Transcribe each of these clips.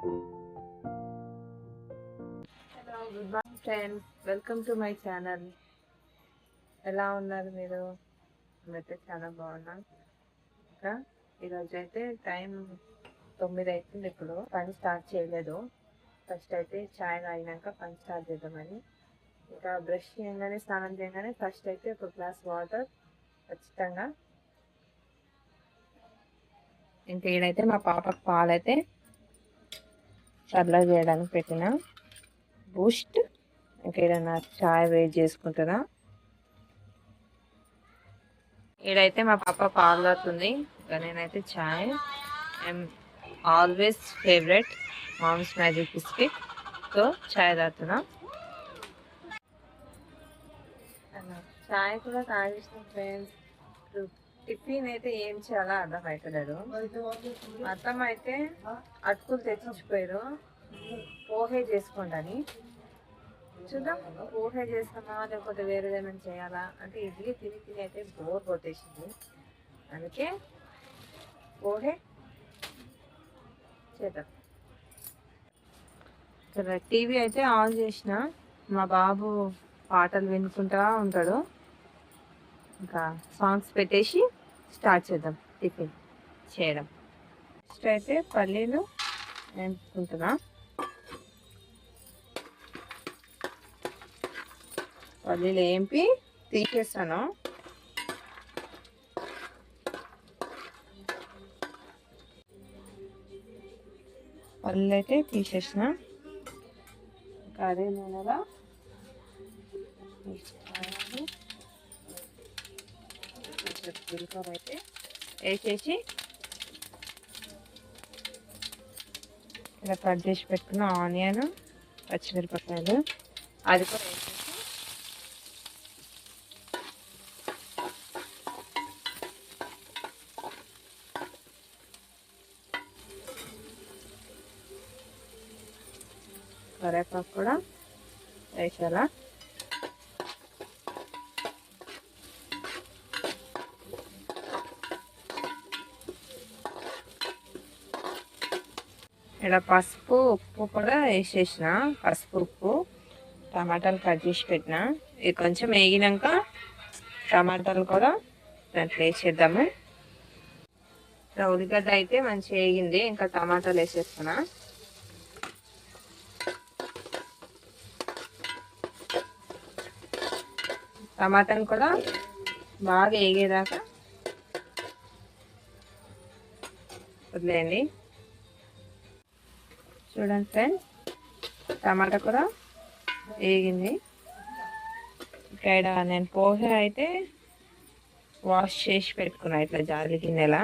Hello, good morning friends. Welcome to my channel. ఎలా ఉన్నారు మీరు? మేమైతే చాలా బాగున్నాం. ఇంకా ఈరోజు అయితే టైం 9 అవుతుంది. ఇప్పుడు పని స్టార్ట్ చేయలేదు. ఫస్ట్ అయితే చాయ్ తాగినాక పని స్టార్ట్ చేద్దామని. ఇంకా బ్రష్ చేయగానే, స్నానం చేయగానే ఫస్ట్ అయితే ఒక గ్లాస్ వాటర్ ఖచ్చితంగా. ఇంకా ఈడైతే మా పాపకు పాలైతే చల్ల చేయడానికి పెట్టిన బూస్ట్. ఇంకా ఏదైనా చాయ్ వేడి చేసుకుంటున్నా. ఈడైతే మా పాప పాలు తాగుతుంది. ఇంకా నేనైతే చాయ్. I'm always favourite Mom's Magic biscuit తో చాయ్ తాగుతున్నా. చాయ్ కూడా తాగేసిన ఫ్రెండ్స్. టిఫిన్ అయితే ఏం చేయాలో అర్థం అవుతలేదు. అర్థం అయితే అటుకులు తెచ్చిపోయారు, పోహే చేసుకోండి. చూద్దాం, పోహే చేస్తామా లేకపోతే వేరే ఏమైనా చేయాలా అంటే ఇడ్లీ తిని తిని అయితే బోర్ కొట్టేసింది. అందుకే పోహే చేద్దాం. ఇక్కడ టీవీ అయితే ఆన్ చేసిన. మా బాబు పాటలు వినుకుంటా ఉంటాడు. ఇంకా సాంగ్స్ పెట్టేసి స్టార్ట్ చేద్దాం టిఫిన్ చేయడం. ఫస్ట్ అయితే పల్లీలు వేసుకుంటున్నా. పల్లీలు వేంపి తీసేస్తాను. పల్లీలు అయితే తీసేసిన. అదే నూనెలో జీలకర్ర అయితే వేసేసి ఇలా కట్ చేసి పెట్టుకున్న ఆనియన్, పచ్చిమిరపకాయలు అది కూడా వేసేసి కరివేపాకు కూడా వేసేలా. ఇలా పసుపు, ఉప్పు కూడా వేసేసిన. పసుపు, ఉప్పు, టమాటాలు కట్ చేసి పెట్టిన. ఇది కొంచెం వేగినాక టమాటాలు కూడా దాంట్లో వేసేద్దాము. ఉల్లిగడ్డ అయితే మంచిగా వేగింది. ఇంకా టమాటాలు వేసేస్తున్నా. టమాటాలు కూడా బాగా వేగేదాకా వదిలేయండి. చూడండి ఫ్రెండ్స్, టమాటా కూడా వేగింది. ఇక్కడ నేను పోహే అయితే వాష్ చేసి పెట్టుకున్నా ఇట్లా జాలి గిన్నెలా.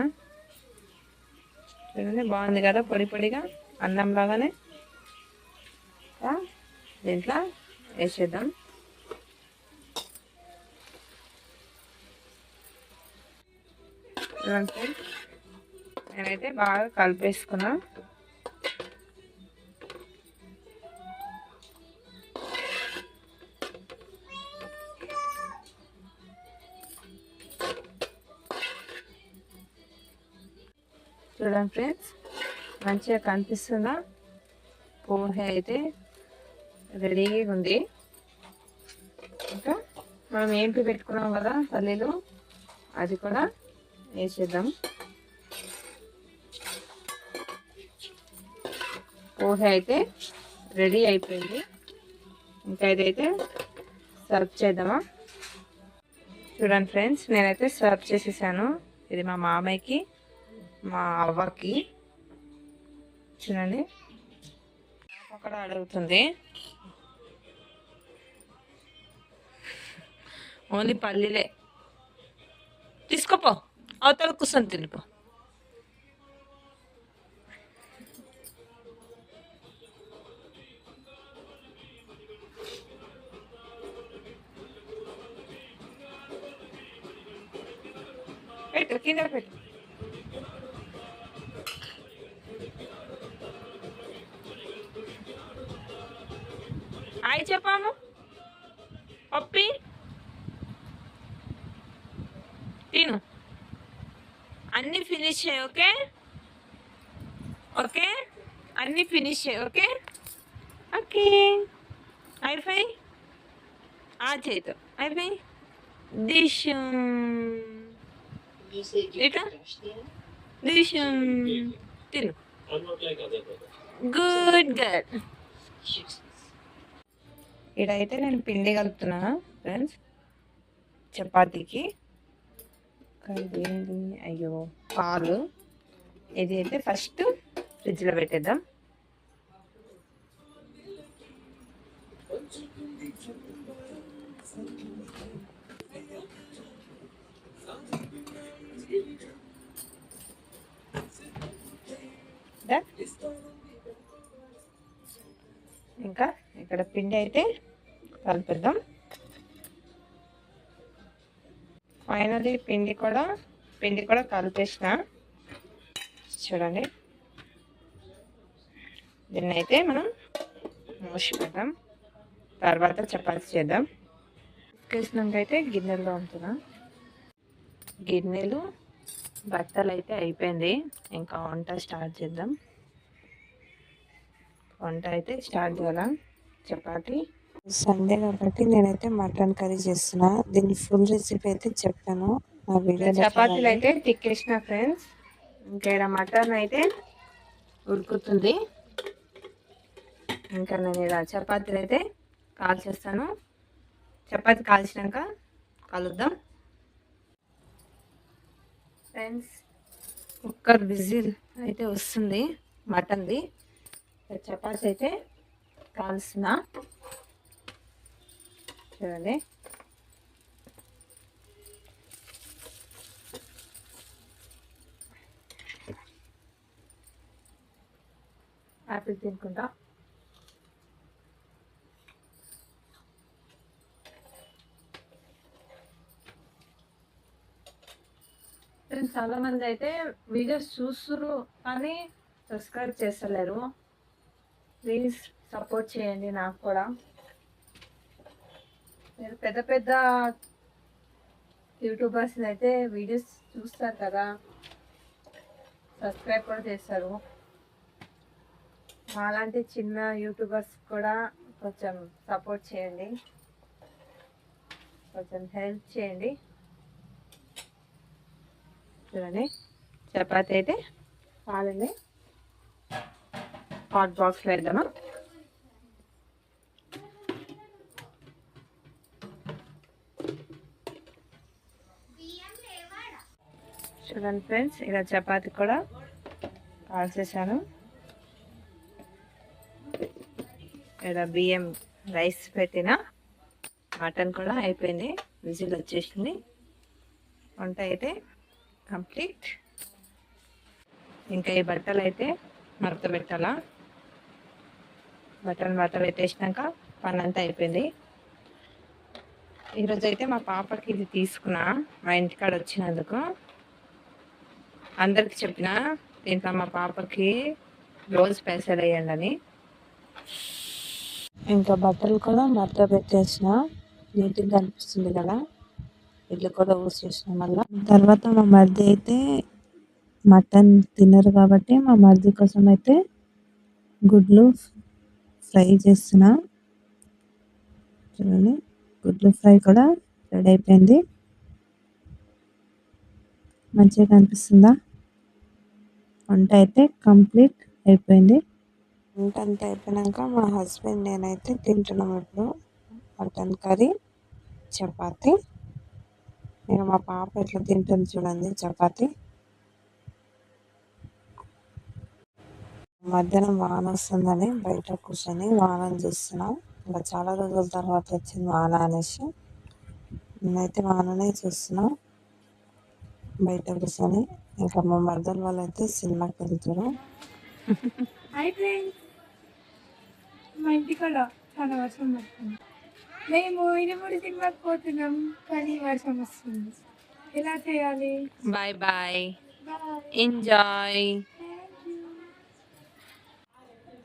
చూడండి, బాగుంది కదా, పొడి పొడిగా అన్నం లాగానే. దీంట్లో వేసేద్దాం. చూడండి ఫ్రెండ్స్, నేనైతే బాగా కలిపేసుకున్నా. చూడండి ఫ్రెండ్స్, మంచిగా కనిపిస్తుందా? పోహే అయితే రెడీగా ఉంది. ఇంకా మనం ఏంటి పెట్టుకున్నాం కదా పల్లీలు, అది కూడా వేసేద్దాం. పోహే అయితే రెడీ అయిపోయింది. ఇంకా ఇదైతే సర్వ్ చేద్దామా? చూడండి ఫ్రెండ్స్, నేనైతే సర్వ్ చేసేసాను. ఇది మా మామయ్యకి, మా అవ్వకి. చూడండి, అక్కడ అడుగుతుంది. ఓన్లీ పల్లీలే తీసుకోపో, అవతల కూర్చొని తినిపో. పెట్టు, కింద పెట్టు. హాయ్ చెప్పాము పప్పి. తిను, అన్నీ ఫినిష్ చేయి. ఓకే ఓకే, అన్నీ ఫినిష్. Okay okay. అయిపోయి ఆ చేతు అయిపోయి డిష్ ఇట్లా డిష్ తిను. Good girl. ఇడైతే నేను పిండి కలుపుతున్నా ఫ్రెండ్స్ చపాతీకి. ఏంటి అయ్యో పాలు. ఇది అయితే ఫస్ట్ ఫ్రిడ్జ్లో పెట్టేద్దాం. ఇంకా ఇక్కడ పిండి అయితే కలిపిద్దాం. ఫైనల్లీ పిండి కూడా కలిపేసిన. చూడండి, దీన్ని అయితే మనం మూసి పెడదాం. తర్వాత చపాతీ చేద్దాం. వేసినాక అయితే గిన్నెలో ఉంటున్నా. గిన్నెలు బట్టలు అయితే అయిపోయింది. ఇంకా వంట స్టార్ట్ చేద్దాం. వంట అయితే స్టార్ట్ చేయాలా. చపాతీ సండే కాబట్టి నేనైతే మటన్ కర్రీ చేస్తున్నా. దీని ఫుల్ రెసిపీ అయితే చెప్పాను నా వీడియో. చపాతీలు అయితే తిక్కేసిన ఫ్రెండ్స్. ఇంకా ఇక్కడ మటన్ అయితే ఉడుకుతుంది. ఇంకా నేను ఇలా చపాతీలు అయితే కాల్చేస్తాను. చపాతీ కాల్చినాక కలుద్దాం ఫ్రెండ్స్. కుక్కర్ విజిల్ అయితే వస్తుంది మటన్ది. చపాతీ అయితే కాల్స్తున్నా. చూడండి, ఆపిల్ తినుకుంటా. చాలా మంది అయితే వీడియోస్ చూస్తున్నారు కానీ సబ్స్క్రైబ్ చేస్తలేరు. ప్లీజ్ సపోర్ట్ చేయండి నాకు కూడా. మీరు పెద్ద పెద్ద యూట్యూబర్స్ అయితే వీడియోస్ చూస్తారు కదా, సబ్స్క్రైబ్ కూడా చేస్తారు. మాలాంటి చిన్న యూట్యూబర్స్ కూడా కొంచెం సపోర్ట్ చేయండి, కొంచెం హెల్ప్ చేయండి. చూడండి, చపాతీ అయితే కాలండి. హాట్ బాక్స్ వేద్దామా. చూడండి ఫ్రెండ్స్, ఇలా చపాతీ కూడా కాల్చేసాను. ఇక్కడ బియ్యం రైస్ పెట్టిన. మటన్ కూడా అయిపోయింది, విజిల్ వచ్చేసింది. వంట అయితే కంప్లీట్. ఇంకా ఈ బట్టలు అయితే మడత పెట్టాలా. బట్టలు పెట్టేసినాక పని అంతా అయిపోయింది. ఈరోజు అయితే మా పాపకి ఇది తీసుకున్నా, మా ఇంటికాడ వచ్చినందుకు. అందరికి చెప్పిన దీంట్లో మా పాపకి రోజు పైసలు వేయండి అని. ఇంకా బట్టలు కూడా మడత పెట్టేసిన. నీట్గా అనిపిస్తుంది కదా. ఇల్లు కూడా ఊసేసిన. మళ్ళీ తర్వాత మా మరిది అయితే మటన్ తినరు కాబట్టి మా మరిది కోసం అయితే గుడ్లు ఫ్రై చేస్తున్నా. చూడండి, గుడ్లు ఫ్రై కూడా రెడీ అయిపోయింది. మంచిగా కనిపిస్తుందా. వంట అయితే కంప్లీట్ అయిపోయింది. వంట అంతా అయిపోయాక మా హస్బెండ్ నేనైతే తింటున్నాం ఇప్పుడు మటన్ కర్రీ చపాతీ. ఇక మా పాప ఎట్లా తింటుంది చూడండి చపాతీ. మధ్యాహ్నం వాన వస్తుందని బయట కూర్చొని వానని చూస్తున్నాం. ఇంకా చాలా రోజుల తర్వాత వచ్చింది వాన అనేసి నేనైతే వాననే చూస్తున్నా బయట కూర్చొని. ఇంకా మా మర్దలు వాళ్ళు అయితే సినిమాకి వెళ్తారు. మా ఇంటికాడ చాలా వర్షం వస్తుంది. మేము 23 సినిమాకి పోతున్నాం కానీ వర్షం వస్తుంది. ఎలా చేయాలి? Bye bye, enjoy.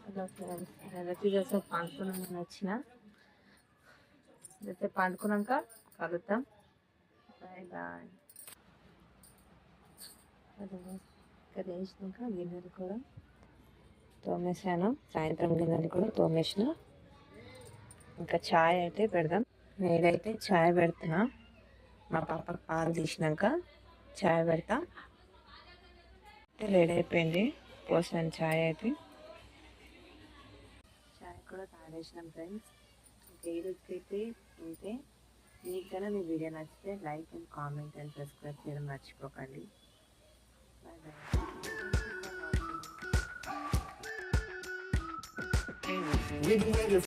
Hello friends, నేనైతే ఈరోజు పండుకున్నాను వచ్చిన. అయితే పండుకున్నాక కలుద్దాం. Bye bye. ఇక్కడ వేసినాక గిన్నెలు కూడా తోమేసాను, సాయంత్రం గిన్నెలు కూడా తోమేసిన. ఇంకా ఛాయ్ అయితే పెడదాం. నేనైతే ఛాయ్ పెడుతున్నా, మా పాపకు పాలు తీసినాక ఛాయ్ పెడతా. రెడీ అయిపోయింది, పోసాను ఛాయ్ అయితే. ఛాయ్ కూడా తాగేసినాం ఫ్రెండ్స్. ఇంకా ఈ రోజుకైతే ఇంతే. మీకు కన్నా మీ వీడియో నచ్చితే like and comment and subscribe చేయడం మర్చిపోకండి. Bye bye.